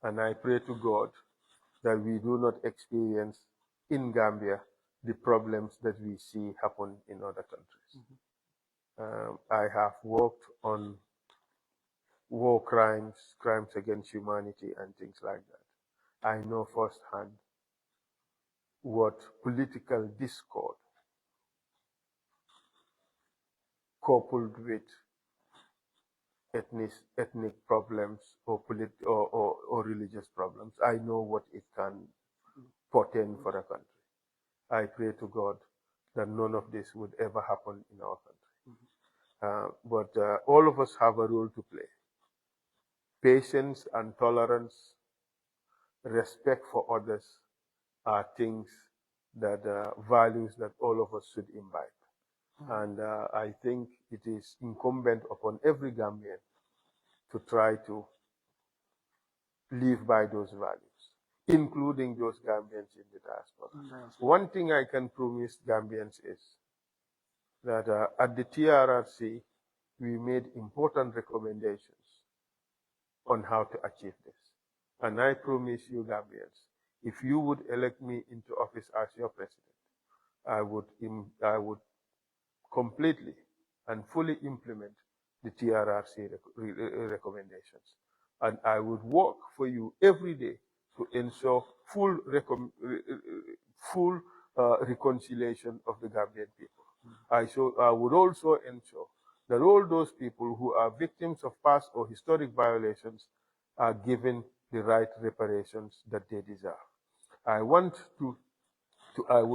And I pray to God that we do not experience in Gambia the problems that we see happen in other countries. I have worked on war crimes, crimes against humanity, and things like that. I know firsthand what political discord coupled with ethnic problems or religious problems, I know what it can portend for a country. I pray to God that none of this would ever happen in our country. But all of us have a role to play. Patience and tolerance, respect for others are things that values that all of us should imbibe. And I think it is incumbent upon every Gambian to try to live by those values, including those Gambians in the diaspora. One thing I can promise Gambians is that at the TRRC, we made important recommendations on how to achieve this. And I promise you, Gambians, if you would elect me into office as your president, I would completely and fully implement the TRRC recommendations. And I would work for you every day to ensure full reconciliation of the Gambian people. I would also ensure that all those people who are victims of past or historic violations are given the right reparations that they deserve. I would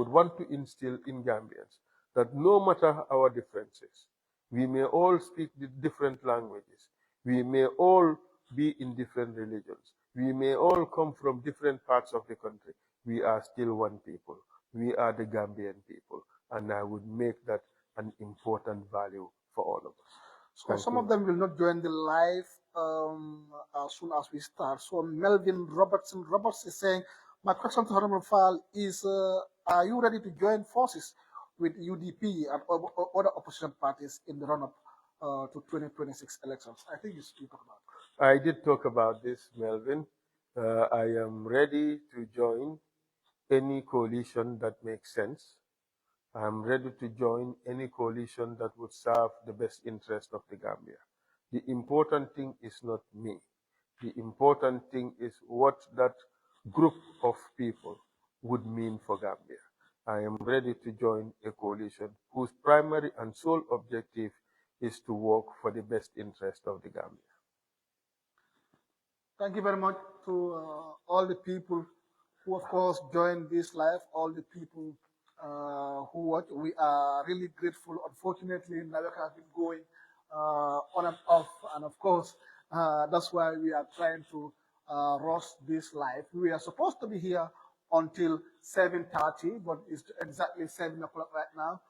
want to instill in Gambians that no matter our differences, we may all speak the different languages, we may all be in different religions, we may all come from different parts of the country, we are still one people. We are the Gambian people, and I would make that an important value for all of us. So some of them will not join the live as soon as we start. So Melvin Roberts is saying, my question to Honorable Faal is, are you ready to join forces with UDP and other opposition parties in the run-up to 2026 elections? I think you talked about it. I did talk about this, Melvin. I am ready to join any coalition that makes sense. I'm ready to join any coalition that would serve the best interest of the Gambia. The important thing is not me. The important thing is what that group of people would mean for Gambia. I am ready to join a coalition whose primary and sole objective is to work for the best interest of the Gambia. Thank you very much to all the people who, of course, joined this live, all the people who watch. We are really grateful. Unfortunately, Naweka has been going on and off, and of course, that's why we are trying to rush this live. We are supposed to be here until 7:30, but it's exactly 7 o'clock right now.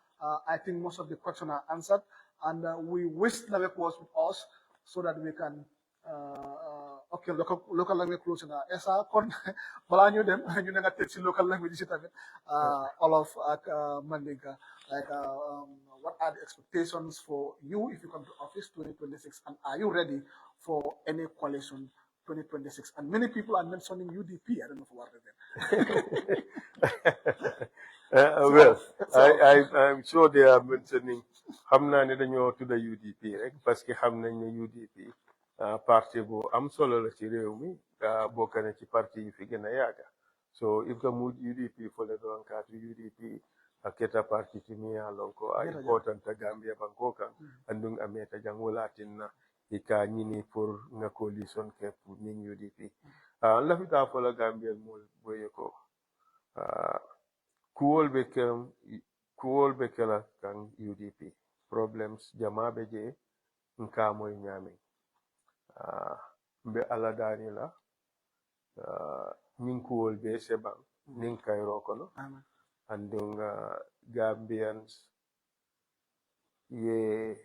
I think most of the questions are answered, and we wish Naweka was with us so that we can Okay, local language close na. Essa kon bala ñu dem ñu nga tek ci local language ci tamit Olof ak Mandinka, like what are the expectations for you if you come to office 2026, and are you ready for any coalition 2026? And many people are mentioning UDP. I don't know for what reason. Well, I'm sure they are mentioning xam naa ne dañoo tudda UDP rek parce que xam nañ ne UDP parti bu am solo la ci réew mi bokk na ci parti yi fi gën a yàgga so if ka mu UDP fole ɗon kaatu UDP a keta parti timiya lonko a important ta Gambia banko kan andun a meta jang wolatinna i ka ñini pour nga coalition ke pour ñing UDP lafita fola Gambia mol boye ko kuwol be kela kan UDP problems jama be je nka moy ñaami mbe ala dani la ñing kuwol be seban nin kayro kono andung Gambians ye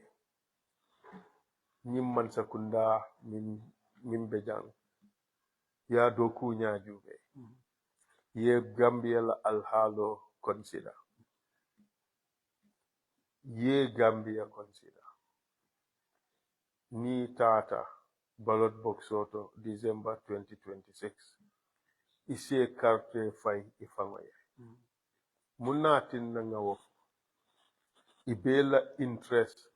ñimman sakunda min be jang ya do kuña jube ye Gambia la alhaalo consider ye Gambia consider ni tata ballot box auto December 2026 ise carte fay ifangoye munatin na nga wof ibela interest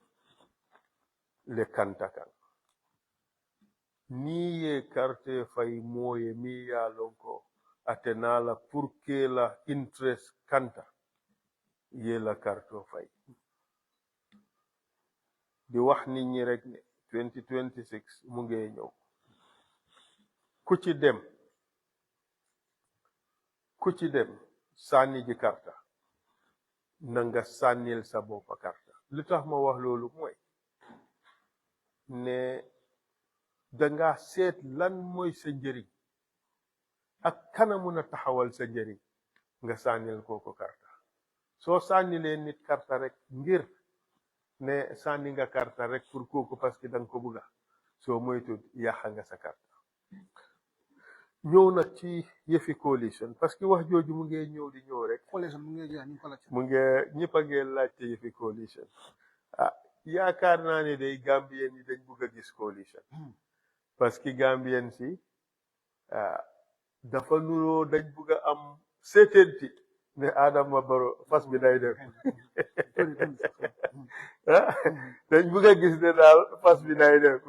le kantakan ni ye carte fay moye mi ya lonko atenala pour que la interest kanta ye la carte fay di wax nit ñi rek ne 2026 mu ngi ñëw ku ci dem sànni ji karta na nga sànnil sa boppa karta li tax ma wax loolu mooy ne danga seet lan mooy sa njëriñ ak kana mun a taxawal sa njëriñ nga sànnil kooko karta soo sànnilee nit karta rek ngir ne sànni nga karta rek pour kooku parce que danga ko bëgga soo moytu yàqa nga sa karta ñëw nag ci yëfi coalition parce que wax jooju mu ngi ñëw di ñëw rek Coalition mu ngi jeex ñu ko la mu ngi ñëpp a ngi laajte yëfi coalition yaakaar naa ne day Gambien yi dañ bëgg a gis coalition parce que Gambien si dafa nuroo dañ bëgg a am certainty ne Adama Barrow fas bi day dem dañ bëgg a gis ne daal fas bi day dem